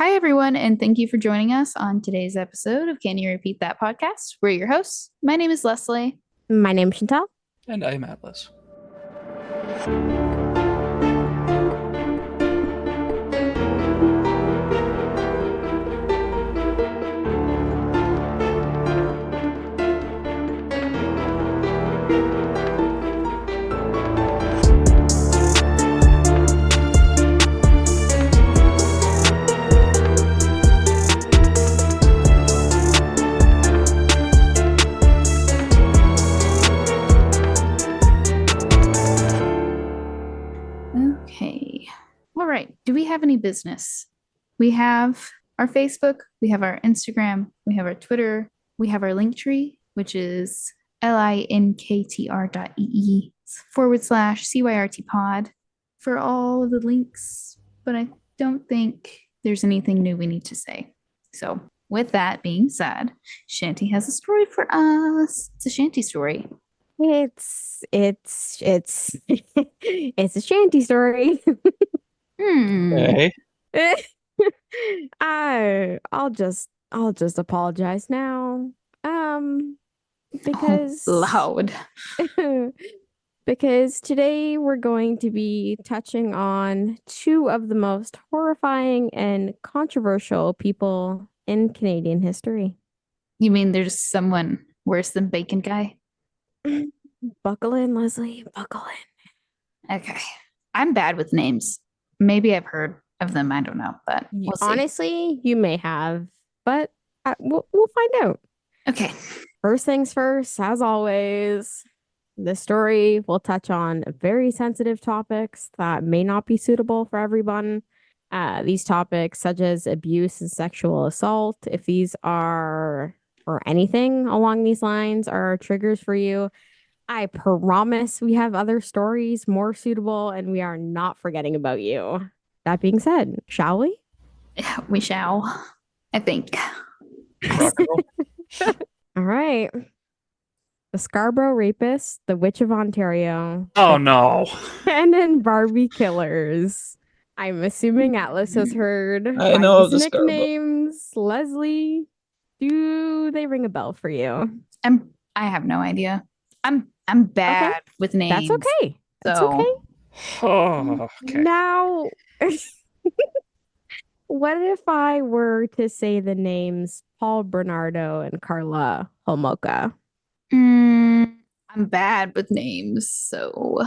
Hi, everyone, and thank you for joining us on today's episode of Can You Repeat That podcast? We're your hosts. My name is Leslie. My name's Chantelle. And I'm Atlas. Okay. All right. Do we have any business? We have our Facebook, we have our Instagram, we have our Twitter, we have our link tree, which is linktr.ee/CYRT pod for all of the links. But I don't think there's anything new we need to say. So, with that being said, Shanty has a story for us. It's a Shanty story. It's it's a shanty story. Hey. I'll just apologize now. Because Loud. because today we're going to be touching on two of the most horrifying and controversial people in Canadian history. You mean there's someone worse than Bacon Guy? Buckle in, Leslie. Buckle in. Okay. I'm bad with names. Maybe I've heard of them. I don't know, but we'll see. Honestly, you may have, but we'll find out. Okay. First things first, as always, this story will touch on very sensitive topics that may not be suitable for everyone. These topics, such as abuse and sexual assault, if these are or anything along these lines are triggers for you, I promise we have other stories more suitable and we are not forgetting about you. That being said, shall we? We shall, I think. Rock and roll. All right. The Scarabough Rapist, the Witch of Ontario, Oh no. Ken and Barbie killers. I'm assuming Atlas has heard I by know of these the Scarabough. nicknames. Leslie, do they ring a bell for you? I have no idea. I'm bad with names. That's okay. That's okay. Oh, okay. Now, what if I were to say the names Paul Bernardo and Carla Homolka? I'm bad with names, so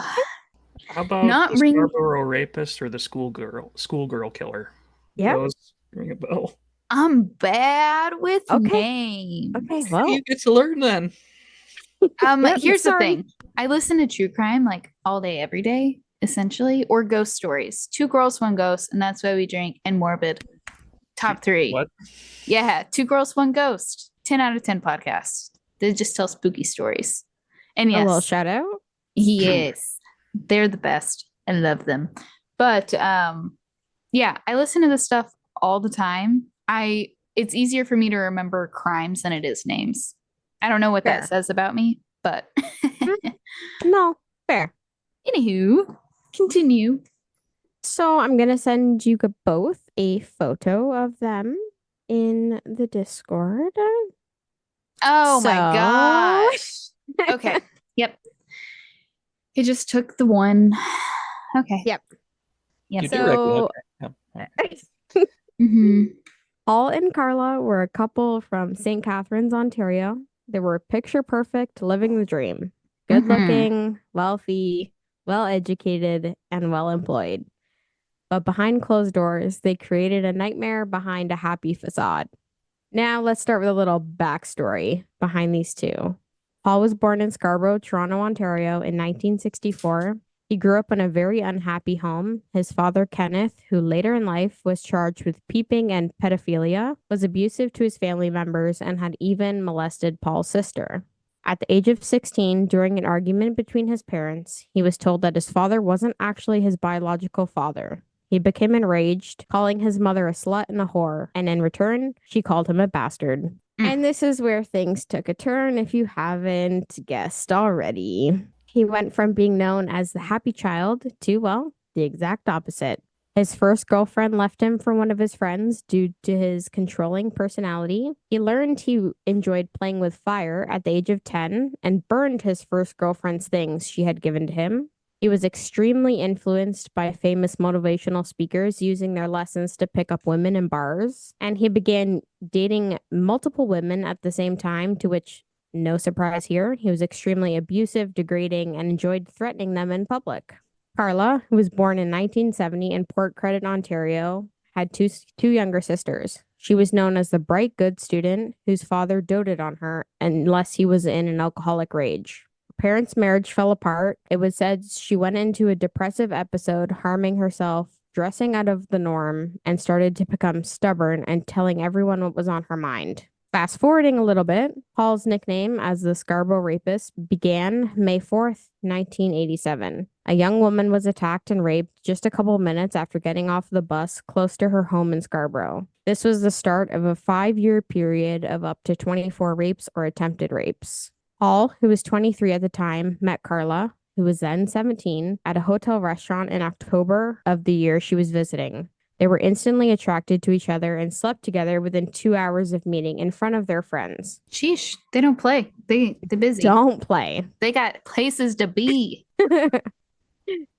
How about Not the ring- Scarborough Rapist or the schoolgirl killer? Yeah. Those ring a bell. I'm bad with Okay. names. Okay, well, You get to learn then. Yep, Here's the sorry. thing. I listen to true crime like all day, every day, essentially, or ghost stories. Two girls, one ghost, and that's why we drink. And morbid. Top 3. What? Yeah, two girls, one ghost. 10 out of 10 podcasts. They just tell spooky stories. And A little yes, shout out. yes, they're the best. I love them. But yeah, I listen to this stuff all the time. It's easier for me to remember crimes than it is names. I don't know what Fair. that says about me, but No, fair. anywho, continue. So I'm gonna send you both a photo of them in the Discord. Oh my So- gosh. Okay. Yep. It just took the one. Okay. Yep. Yep. You do recognize So Mhm. Paul and Carla were a couple from St. Catharines, Ontario. They were picture perfect, living the dream. Good looking, wealthy, well educated, and well employed. But behind closed doors, they created a nightmare behind a happy facade. Now let's start with a little backstory behind these two. Paul was born in Scarborough, Toronto, Ontario in 1964. He grew up in a very unhappy home. His father, Kenneth, who later in life was charged with peeping and pedophilia, was abusive to his family members and had even molested Paul's sister. At the age of 16, during an argument between his parents, he was told that his father wasn't actually his biological father. He became enraged, calling his mother a slut and a whore, and in return, she called him a bastard. And this is where things took a turn if you haven't guessed already. He went from being known as the happy child to, well, the exact opposite. His first girlfriend left him for one of his friends due to his controlling personality. He learned he enjoyed playing with fire at the age of 10 and burned his first girlfriend's things she had given to him. He was extremely influenced by famous motivational speakers using their lessons to pick up women in bars. And he began dating multiple women at the same time, to which, no surprise here, he was extremely abusive, degrading, and enjoyed threatening them in public. Carla, who was born in 1970 in Port Credit, Ontario, had two younger sisters. She was known as the bright, good student whose father doted on her unless he was in an alcoholic rage. Her parents' marriage fell apart. It was said she went into a depressive episode, harming herself, dressing out of the norm, and started to become stubborn and telling everyone what was on her mind. Fast forwarding a little bit, Paul's nickname as the Scarabough Rapist began May 4th, 1987. A young woman was attacked and raped just a couple of minutes after getting off the bus close to her home in Scarborough. This was the start of a 5-year period of up to 24 rapes or attempted rapes. Paul, who was 23 at the time, met Carla, who was then 17, at a hotel restaurant in October of the year she was visiting. They were instantly attracted to each other and slept together within 2 hours of meeting in front of their friends. Sheesh, they don't play. They're busy. Don't play. They got places to be.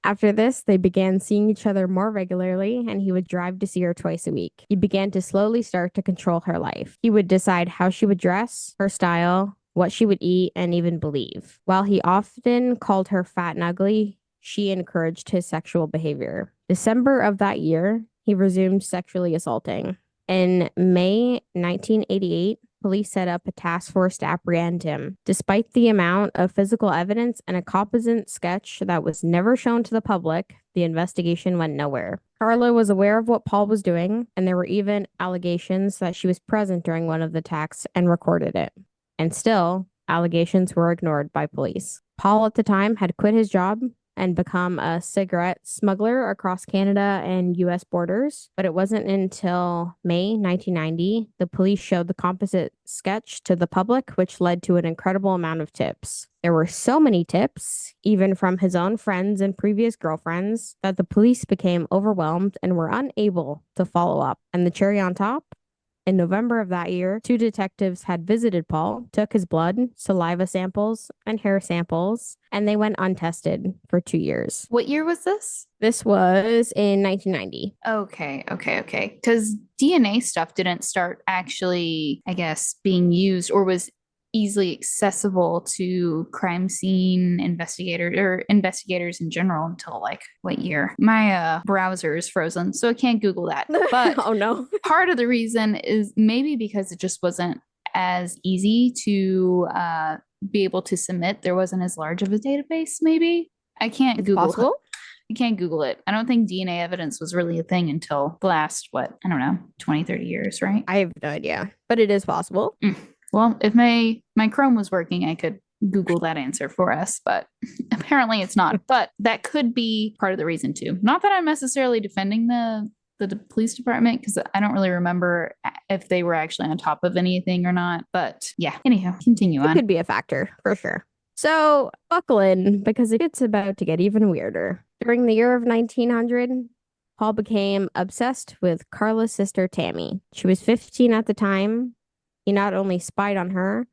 After this, they began seeing each other more regularly, and he would drive to see her twice a week. He began to slowly start to control her life. He would decide how she would dress, her style, what she would eat, and even believe. While he often called her fat and ugly, she encouraged his sexual behavior. December of that year, he resumed sexually assaulting. In May 1988, police set up a task force to apprehend him. Despite the amount of physical evidence and a composite sketch that was never shown to the public, the investigation went nowhere. Carla was aware of what Paul was doing, and there were even allegations that she was present during one of the attacks and recorded it. And still, allegations were ignored by police. Paul at the time had quit his job and become a cigarette smuggler across Canada and US borders. But it wasn't until May 1990 the police showed the composite sketch to the public, which led to an incredible amount of tips. There were so many tips, even from his own friends and previous girlfriends, that the police became overwhelmed and were unable to follow up. And the cherry on top? In November of that year, 2 detectives had visited Paul, took his blood, saliva samples, and hair samples, and they went untested for 2 years. What year was this? This was in 1990. Okay. Because DNA stuff didn't start actually, I guess, being used or was easily accessible to crime scene investigators or investigators in general until like what year? My browser is frozen, so I can't Google that. But oh no. part of the reason is maybe because it just wasn't as easy to be able to submit. There wasn't as large of a database, maybe. I can't It's Google possible. You can't Google it. I don't think DNA evidence was really a thing until the last, what, I don't know, 20, 30 years, right? I have no idea, but it is possible. Well, if my Chrome was working, I could Google that answer for us, but apparently it's not. But that could be part of the reason too. Not that I'm necessarily defending the police department, because I don't really remember if they were actually on top of anything or not. But yeah, anyhow, continue It on. could be a factor for sure. So buckle in, because it's about to get even weirder. During the year of 1900, Paul became obsessed with Carla's sister Tammy. She was 15 at the time. He not only spied on her,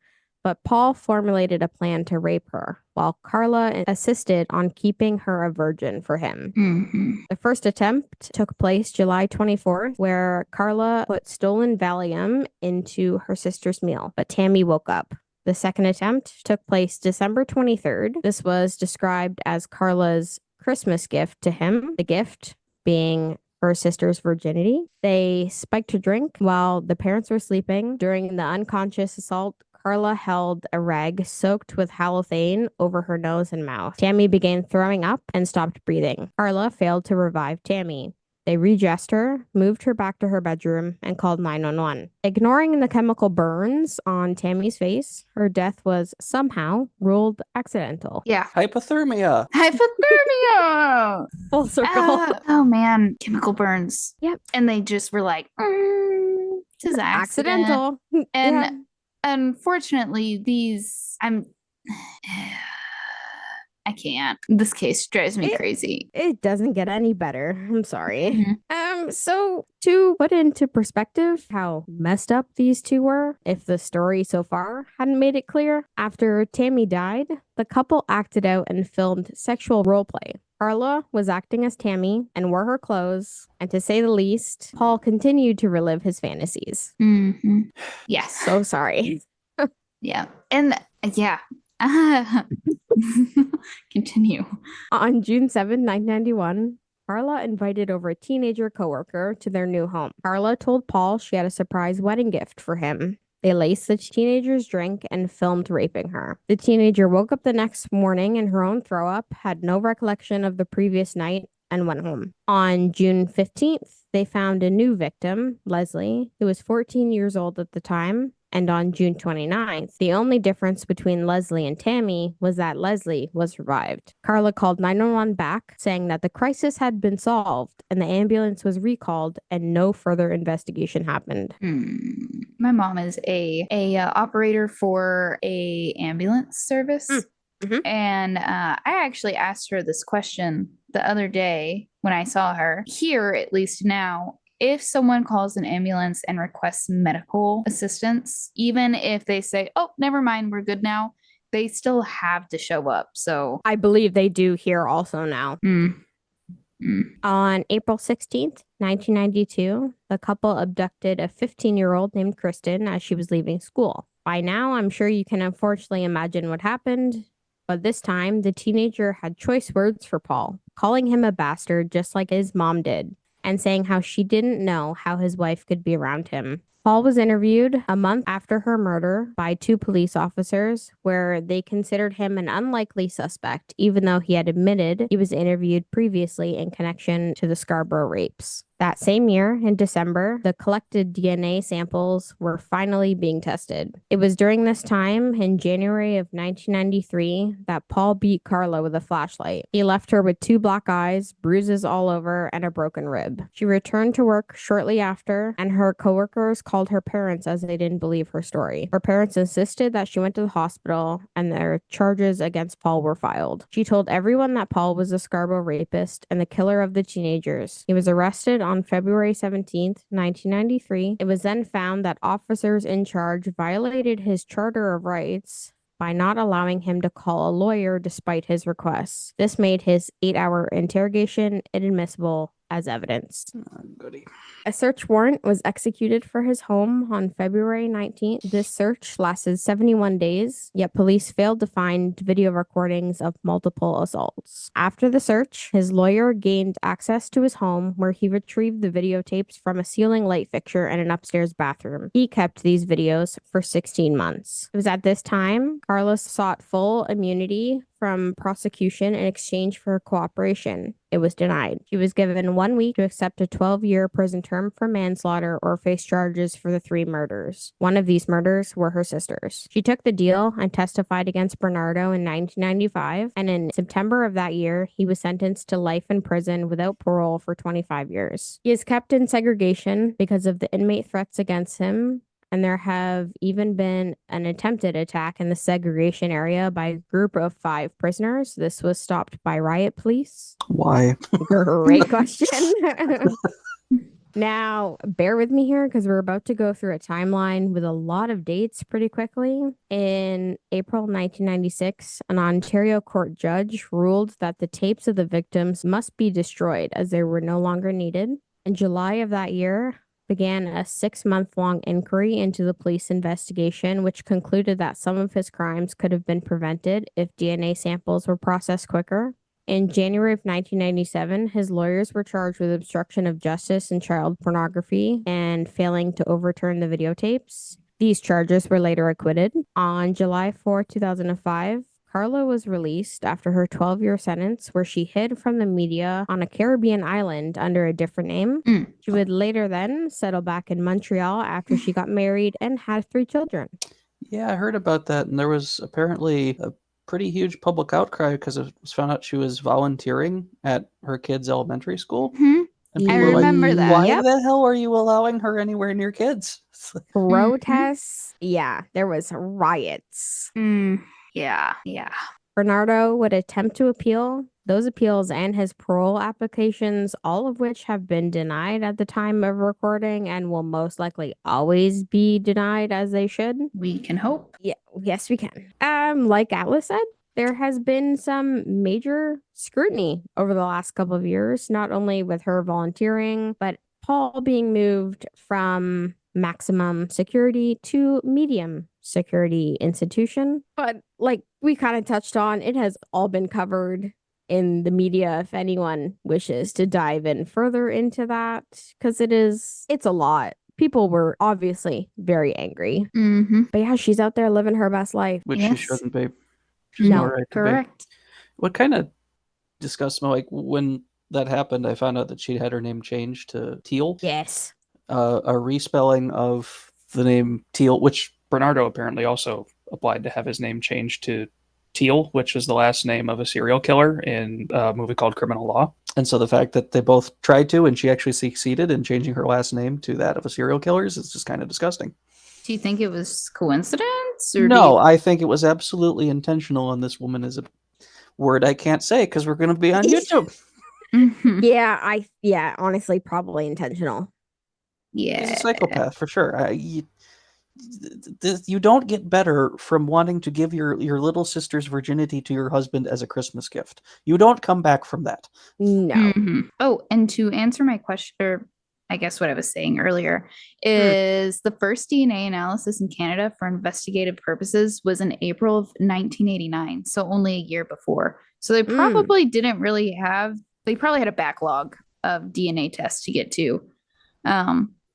but Paul formulated a plan to rape her, while Carla assisted on keeping her a virgin for him. The first attempt took place July 24th, where Carla put stolen Valium into her sister's meal, but Tammy woke up. The second attempt took place December 23rd. This was described as Carla's Christmas gift to him, the gift being her sister's virginity. They spiked her drink while the parents were sleeping. During the unconscious assault, Carla held a rag soaked with halothane over her nose and mouth. Tammy began throwing up and stopped breathing. Carla failed to revive Tammy. They redressed her, moved her back to her bedroom, and called 911. Ignoring the chemical burns on Tammy's face, her death was somehow ruled accidental. Yeah. Hypothermia. Hypothermia. Full circle. Oh man, chemical burns. Yep. And they just were like, this is accidental. And Yeah. unfortunately, these I can't. This case drives me It- crazy. It doesn't get any better. I'm sorry. Mhm. So to put into perspective how messed up these two were, if the story so far hadn't made it clear, after Tammy died, the couple acted out and filmed sexual role play. Carla was acting as Tammy and wore her clothes, and to say the least, Paul continued to relive his fantasies. Mhm. Yeah. So sorry. Yeah. And yeah. Continue. On June 7, 1991, Carla invited over a teenager coworker to their new home. Carla told Paul she had a surprise wedding gift for him. They laced the teenager's drink and filmed raping her. The teenager woke up the next morning in her own throw up, had no recollection of the previous night, and went home. On June 15th, they found a new victim, Leslee, who was 14 years old at the time. And on June 29th, the only difference between Leslee and Tammy was that Leslee was revived. Carla called 911 back, saying that the crisis had been solved and the ambulance was recalled and no further investigation happened. My mom is a operator for a ambulance service. Mhm. And I actually asked her this question the other day when I saw her. Here, at least now, if someone calls an ambulance and requests medical assistance, even if they say, oh, never mind, we're good now, they still have to show up. So, I believe they do here also now. On April 16th, 1992, the couple abducted a 15-year-old named Kristen as she was leaving school. By now, I'm sure you can unfortunately imagine what happened, but this time, the teenager had choice words for Paul, calling him a bastard just like his mom did, and saying how she didn't know how his wife could be around him. Paul was interviewed a month after her murder by two police officers, where they considered him an unlikely suspect, even though he had admitted he was interviewed previously in connection to the Scarabough rapes. That same year, in December, the collected DNA samples were finally being tested. It was during this time, in January of 1993, that Paul beat Carla with a flashlight. He left her with 2 black eyes, bruises all over, and a broken rib. She returned to work shortly after, and her coworkers called her parents as they didn't believe her story. Her parents insisted that she went to the hospital, and their charges against Paul were filed. She told everyone that Paul was a Scarabough rapist and the killer of the teenagers. He was arrested on February 17th, 1993. It was then found that officers in charge violated his Charter of Rights by not allowing him to call a lawyer despite his requests. This made his 8-hour interrogation inadmissible as evidence. Goody. A search warrant was executed for his home on February 19th. This search lasted 71 days, yet police failed to find video recordings of multiple assaults. After the search, his lawyer gained access to his home, where he retrieved the videotapes from a ceiling light fixture in an upstairs bathroom. He kept these videos for 16 months. It was at this time Carlos sought full immunity from prosecution in exchange for cooperation. It was denied. She was given 1 week to accept a 12-year prison term for manslaughter or face charges for the 3 murders. One of these murders were her sisters. She took the deal and testified against Bernardo in 1995, and in September of that year, he was sentenced to life in prison without parole for 25 years. He is kept in segregation because of the inmate threats against him, and there have even been an attempted attack in the segregation area by a group of 5 prisoners. This was stopped by riot police. Why? Great question. Now, bear with me here because we're about to go through a timeline with a lot of dates pretty quickly. In April 1996, an Ontario court judge ruled that the tapes of the victims must be destroyed as they were no longer needed. In July of that year, began a 6-month-long inquiry into the police investigation, which concluded that some of his crimes could have been prevented if DNA samples were processed quicker. In January of 1997, his lawyers were charged with obstruction of justice and child pornography and failing to overturn the videotapes. These charges were later acquitted. On July 4, 2005, Carla was released after her 12-year sentence, where she hid from the media on a Caribbean island under a different name. She would later then settle back in Montreal after she got married and had 3 children. Yeah, I heard about that, and there was apparently a pretty huge public outcry because it was found out she was volunteering at her kids' elementary school. Mhm. And I people were like, remember that. why Yep. the hell are you allowing her anywhere near kids? It's like, Protests. Yeah, there was riots. Yeah. Bernardo would attempt to appeal those appeals and his parole applications, all of which have been denied at the time of recording and will most likely always be denied as they should. We can hope. Yeah, yes, we can. Like Atlas said, there has been some major scrutiny over the last couple of years, not only with her volunteering, but Paul being moved from maximum security to medium security institution. But like we kind of touched on, it has all been covered in the media if anyone wishes to dive in further into that, because it's a lot. People were obviously very angry. Mm-hmm. But yeah, she's out there living her best life. Which Yes. she shouldn't be. She's No, no right to be. Correct. What kind of disgusts me, like when that happened, I found out that she had her name changed to Teal. Yes. A respelling of the name Teal, which Bernardo apparently also applied to have his name changed to Teal, which is the last name of a serial killer in a movie called Criminal Law. And so the fact that they both tried to and she actually succeeded in changing her last name to that of a serial killer's is just kind of disgusting. Do you think it was coincidence? Or No, I think it was absolutely intentional, and this woman is a word I can't say because we're going to be on YouTube. Mm-hmm. Yeah, honestly, probably intentional. Yeah. She's a psychopath for sure. You don't get better from wanting to give your little sister's virginity to your husband as a Christmas gift. You don't come back from that. No. Mm-hmm. Oh, and to answer my question, or I guess what I was saying earlier, is the first DNA analysis in Canada for investigative purposes was in April of 1989, so only a year before. So they probably didn't really have, they probably had a backlog of DNA tests to get to.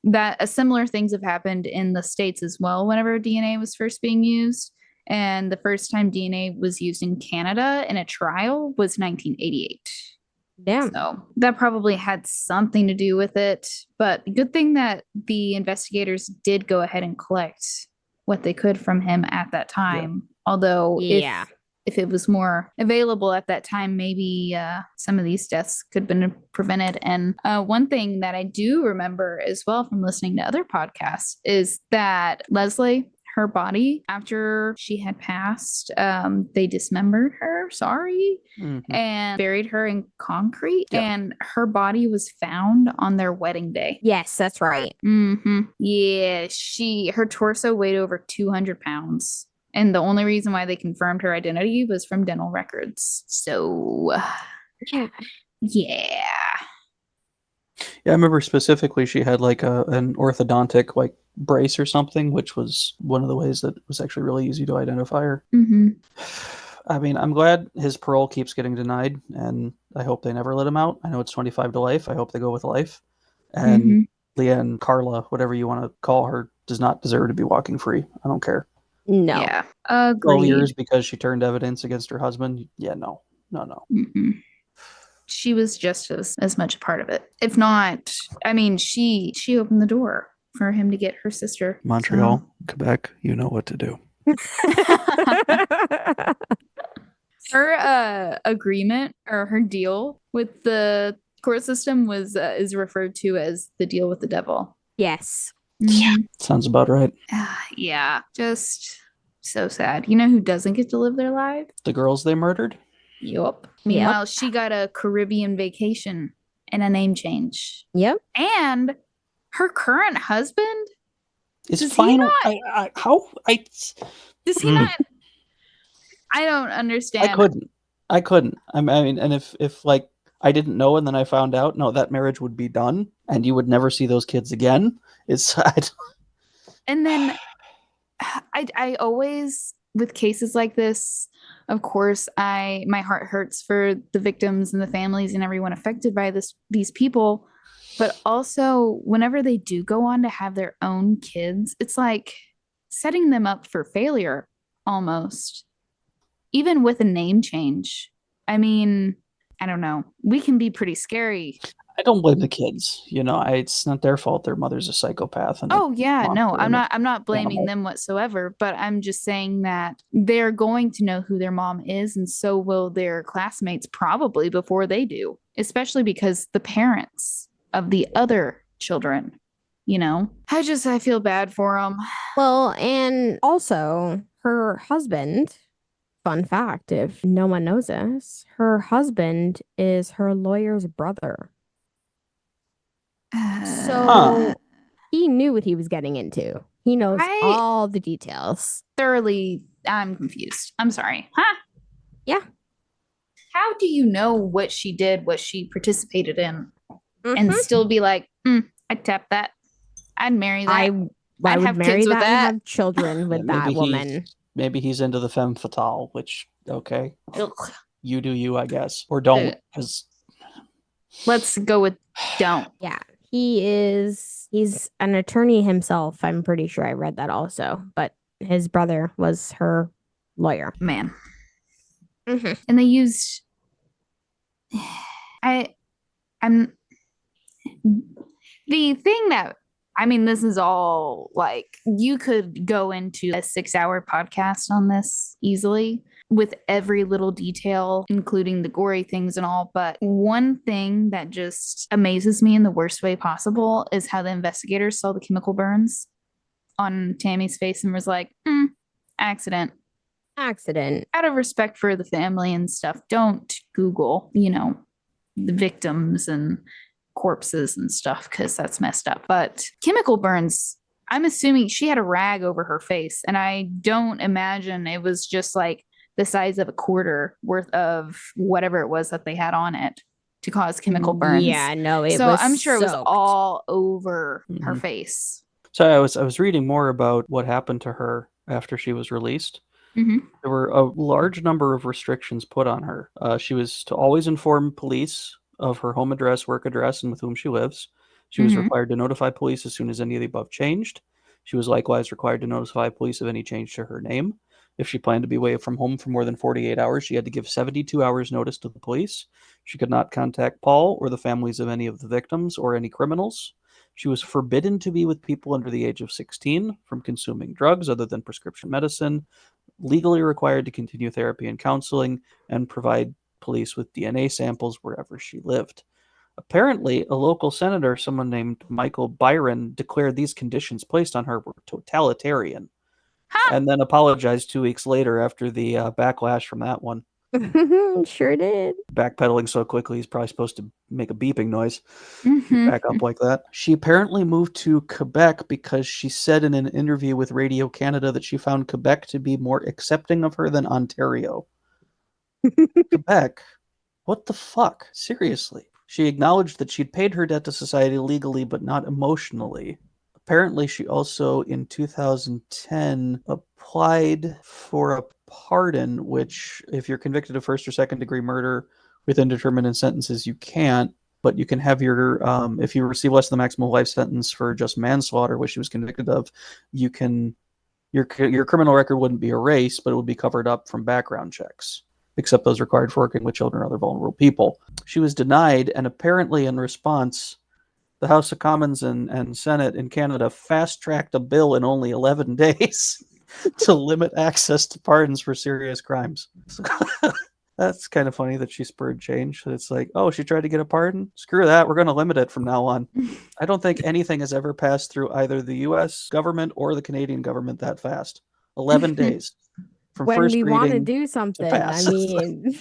That similar things have happened in the States as well whenever DNA was first being used. And the first time DNA was used in Canada in a trial was 1988. Damn. So that probably had something to do with it. But good thing that the investigators did go ahead and collect what they could from him at that time. Yeah. Although if it was more available at that time, maybe some of these deaths could have been prevented. And one thing that I do remember as well from listening to other podcasts is that Leslee, her body, after she had passed, they dismembered her, and buried her in concrete. Yeah. And her body was found on their wedding day. Yes, that's right. Mm-hmm. Yeah, her torso weighed over 200 pounds. And the only reason why they confirmed her identity was from dental records. So, yeah. Yeah, I remember specifically she had like an orthodontic like brace or something, which was one of the ways that it was actually really easy to identify her. Mm-hmm. I mean, I'm glad his parole keeps getting denied, and I hope they never let him out. I know it's 25 to life. I hope they go with life. And Leanne, Carla, whatever you want to call her, does not deserve to be walking free. I don't care. No. Yeah. Agreed. 12 years because she turned evidence against her husband. Yeah, no. Mm-hmm. She was just as much a part of it. If not, I mean, she opened the door for him to get her sister. Montreal, Quebec, you know what to do. Her agreement or her deal with the court system is referred to as the deal with the devil. Yes. Yeah, sounds about right. Yeah, just so sad. You know who doesn't get to live their life? The girls they murdered? Yep. Meanwhile, she got a Caribbean vacation and a name change. Yep. And her current husband is final. Does he not? I don't understand. I couldn't. I mean, and if like I didn't know and then I found out, no, that marriage would be done and you would never see those kids again. It's and then I always, with cases like this, of course, my heart hurts for the victims and the families and everyone affected by these people. But also, whenever they do go on to have their own kids, it's like setting them up for failure almost. Even with a name change. I mean, I don't know. We can be pretty scary. I don't blame the kids. You know, it's not their fault. Their mother's a psychopath. And I'm not blaming them whatsoever. But I'm just saying that they're going to know who their mom is, and so will their classmates probably before they do. Especially because the parents of the other children, you know, I feel bad for them. Well, and also her husband Fun fact, if no one knows this, her husband is her lawyer's brother. So he knew what he was getting into. He knows all the details. I'm confused. I'm sorry. Huh? Yeah. How do you know what she did, what she participated in, and Mhm. still be like, I'd tap that. I'd marry that. I I'd would have marry kids with that and that. have children with maybe that woman. maybe he's into the femme fatale, which okay, Ugh. you do you, I guess, or don't, Ugh. because Let's go with don't. Yeah. He's an attorney himself. I'm pretty sure I read that also, but his brother was her lawyer. Man. Mhm. And they used I'm the thing that this is all like you could go into a 6-hour podcast on this easily with every little detail, including the gory things and all. But one thing that just amazes me in the worst way possible is how the investigators saw the chemical burns on Tammy's face and was like, accident. Accident. Out of respect for the family and stuff, don't Google, the victims and corpses and stuff because that's messed up. But chemical burns, I'm assuming she had a rag over her face, and I don't imagine it was just like the size of a quarter worth of whatever it was that they had on it to cause chemical burns. Yeah, no, it so was I'm sure it was soaked. all over her Mhm. face. So I was reading more about what happened to her after she was released. Mhm. There were a large number of restrictions put on her. She was to always inform police of her home address, work address, and with whom she lives. She was Mhm. required to notify police as soon as any of the above changed. She was likewise required to notify police of any change to her name. If she planned to be away from home for more than 48 hours, she had to give 72 hours notice to the police. She could not contact Paul or the families of any of the victims or any criminals. She was forbidden to be with people under the age of 16, from consuming drugs other than prescription medicine, legally required to continue therapy and counseling, and provide police with DNA samples wherever she lived. Apparently, a local senator, someone named Michael Byron, declared these conditions placed on her were totalitarian, Huh? and then apologized 2 weeks later after the backlash from that one. Sure did. Backpedaling so quickly, he's probably supposed to make a beeping noise. Mhm. Back up like that. She apparently moved to Quebec because she said in an interview with Radio Canada that she found Quebec to be more accepting of her than Ontario. Quebec? What the fuck? Seriously. She acknowledged that she'd paid her debt to society legally, but not emotionally. Apparently, she also, in 2010, applied for a pardon, which, if you're convicted of first or second degree murder with indeterminate sentences, you can't. But you can have if you receive less than the maximum life sentence for just manslaughter, which she was convicted of, you can, your criminal record wouldn't be erased, but it would be covered up from background checks, except those required for working with children or other vulnerable people. She was denied, and apparently, in response, the House of Commons and Senate in Canada fast-tracked a bill in only 11 days to limit access to pardons for serious crimes. So, that's kind of funny that she spurred change. It's like, oh, she tried to get a pardon? Screw that. We're going to limit it from now on. I don't think anything has ever passed through either the U.S. government or the Canadian government that fast. 11 days from When first we want to reading do to something, I pass. mean,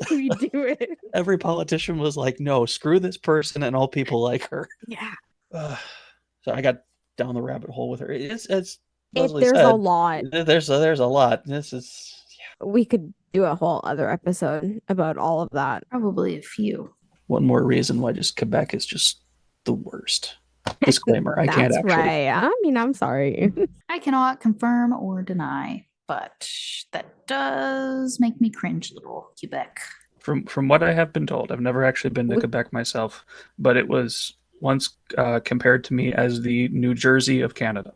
we do it. Every politician was like, no, screw this person and all people like her. Yeah. So I got down the rabbit hole with her. It's as Leslie There's a said, lot. there's a lot. This is We could do a whole other episode about all of that. Probably a few. one more reason why just Quebec is just the worst. Disclaimer: I can't That's actually. right. I mean, I'm sorry. I cannot confirm or deny, but that does make me cringe, little Quebec. From what I have been told, I've never actually been to Quebec myself, but it was once compared to me as the New Jersey of Canada.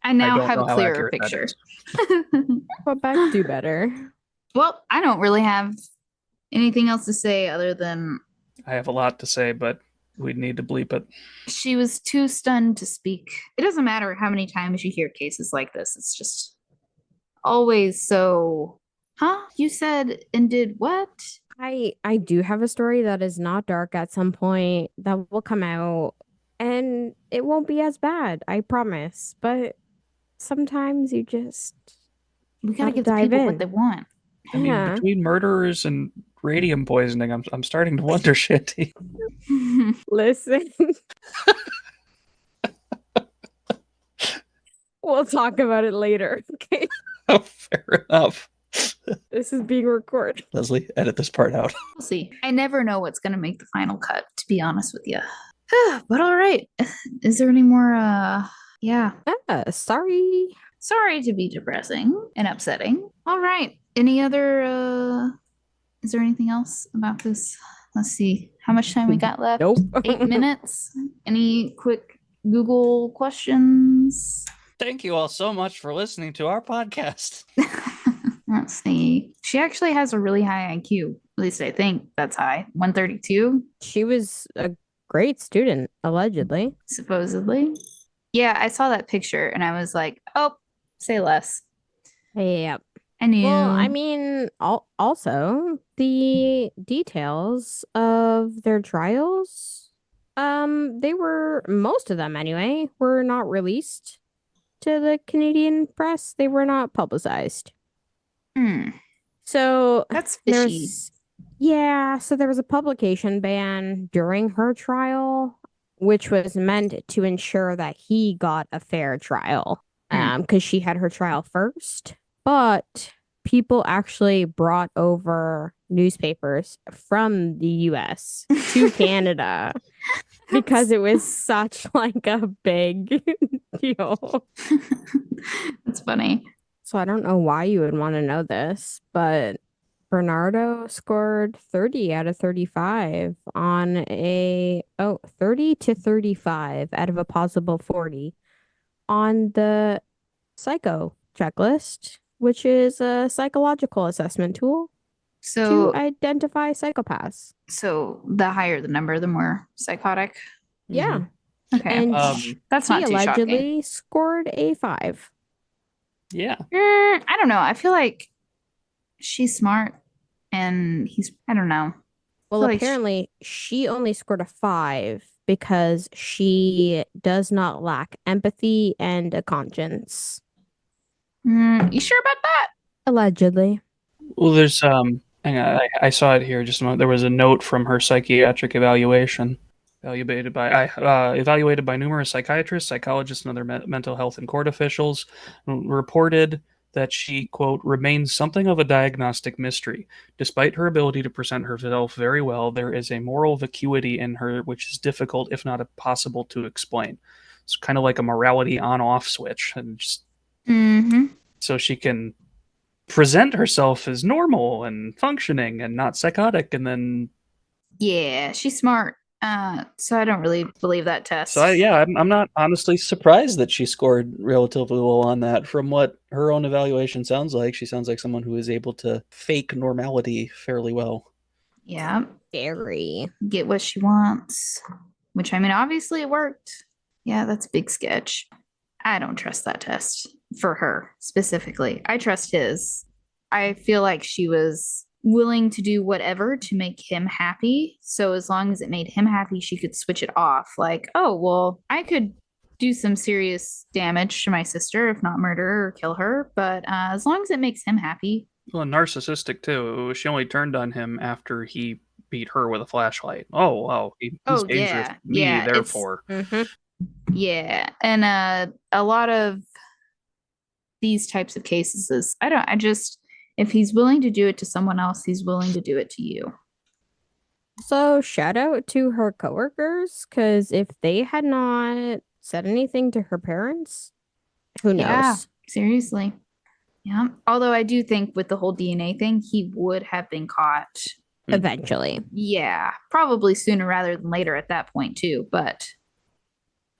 I now don't have know a how clearer accurate that picture. is. Quebec do better. Well, I don't really have anything else to say other than I have a lot to say, but we'd need to bleep it. she was too stunned to speak. It doesn't matter how many times you hear cases like this. It's just always so, huh? You said and did what? I do have a story that is not dark at some point that will come out, and it won't be as bad, I promise. But sometimes you just We gotta Gotta give the dive people what in. they want. I mean, Yeah. between murderers and radium poisoning, I'm starting to wonder, Shanty. Listen. We'll talk about it later. Okay. Oh, fair enough. This is being recorded. Leslie, edit this part out. We'll see. I never know what's gonna make the final cut, to be honest with you. But all right. Is there any more yeah. Sorry. Sorry to be depressing and upsetting. All right. Any other is there anything else about this? Let's see. How much time we got left? Nope. 8 minutes. Any quick Google questions? Thank you all so much for listening to our podcast. Let's see. She actually has a really high IQ. At least I think that's high. 132, She was a great student, allegedly. supposedly. Yeah, I saw that picture and I was like, oh, say less. Yeah. I knew. Well, I mean, also the details of their trials, they were, most of them anyway, were not released to the Canadian press. They were not publicized. So That's fishy. so there was a publication ban during her trial, which was meant to ensure that he got a fair trial, because she had her trial first. But people actually brought over newspapers from the US to Canada because it was such like a big deal. That's funny. So I don't know why you would want to know this, but Bernardo scored 30 out of 35 on 30 to 35 out of a possible 40 on the psycho checklist, which is a psychological assessment tool So to identify psychopaths. so the higher the number, the more psychotic. Yeah. Okay. And That's he not too shocking. allegedly scored a 5. Yeah. I don't know. I feel like she's smart and I don't know. Well, feel like apparently she only scored a 5 because she does not lack empathy and a conscience. You sure about that? Allegedly. Well, there's hang on, I saw it here just a moment. There was a note from her psychiatric evaluation, evaluated by numerous psychiatrists, psychologists, and other mental health and court officials, reported that she, quote, remains something of a diagnostic mystery. Despite her ability to present herself very well, there is a moral vacuity in her which is difficult, if not impossible, to explain. It's kind of like a morality on-off switch, and just so she can present herself as normal and functioning and not psychotic, and then Yeah, she's smart. So I don't really believe that test. so I'm not honestly surprised that she scored relatively low on that. From what her own evaluation sounds like, she sounds like someone who is able to fake normality fairly well. Yeah. Very. Get what she wants. Which I mean, obviously it worked. Yeah, that's a big sketch. I don't trust that test for her specifically. I trust his. I feel like she was willing to do whatever to make him happy. So as long as it made him happy, she could switch it off. Like, oh, well, I could do some serious damage to my sister, if not murder or kill her. But as long as it makes him happy. Well, narcissistic too. She only turned on him after he beat her with a flashlight. Oh, wow. He's dangerous to me, therefore. Yeah. And a lot of these types of cases is, if he's willing to do it to someone else, he's willing to do it to you. So shout out to her coworkers, because if they had not said anything to her parents, who knows? Yeah, seriously. Yeah. Although I do think with the whole DNA thing, he would have been caught Eventually. Yeah, probably sooner rather than later at that point too, but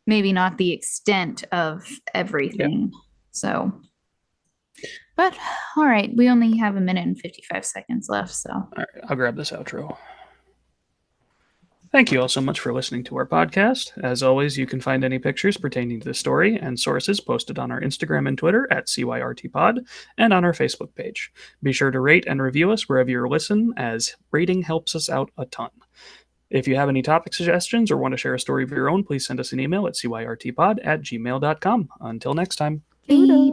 maybe not the extent of everything. Yeah. So, but all right, we only have 1 minute and 55 seconds left. So, all right, I'll grab this outro. Thank you all so much for listening to our podcast. As always, you can find any pictures pertaining to the story and sources posted on our Instagram and Twitter at CYRTpod and on our Facebook page. Be sure to rate and review us wherever you listen, as rating helps us out a ton. If you have any topic suggestions or want to share a story of your own, please send us an email at cyrtpod@gmail.com. Until next time. Bye.